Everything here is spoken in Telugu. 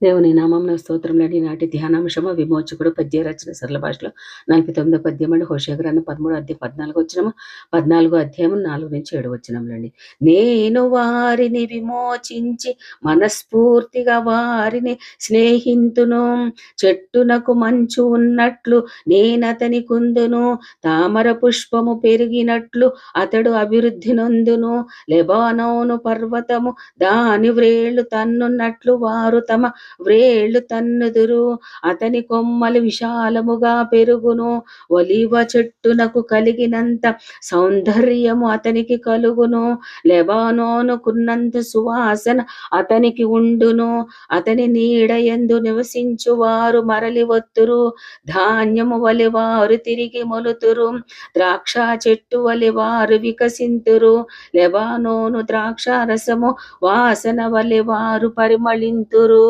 దేవుని నామమున స్తోత్రములండి. ఈనాటి ధ్యానాంశము విమోచకుడు పద్య రచన సరళ భాషలో 49వ పద్యం అండి. హోషేయ గ్రంథం 13వ అధ్యాయం 14వ వచనము, 14వ అధ్యాయం 4-7 వచనములండి. నేను వారిని విమోచించి మనస్ఫూర్తిగా వారిని స్నేహింతును. చెట్టునకు మంచు ఉన్నట్లు నేనతని కుందును. తామర పుష్పము పెరిగినట్లు అతడు అభివృద్ధి నొందును. లెబానోను పర్వతము దాని వ్రేళ్లు తన్నున్నట్లు వారు తమ వ్రేళ్లు తన్నుదురు. అతని కొమ్మలు విశాలముగా పెరుగును. ఒలీవ చెట్టునకు కలిగినంత సౌందర్యము అతనికి కలుగును. లెబానోనుకున్నంత సువాసన అతనికి ఉండును. అతని నీడయందు నివసించు వారు మరలి వత్తురు. ధాన్యము వలె వారు తిరిగి మొలుతురు. ద్రాక్ష చెట్టు వలె వారు వికసింతురు. లెబానోను ద్రాక్ష రసము వాసన వలె వారు పరిమళింతురు.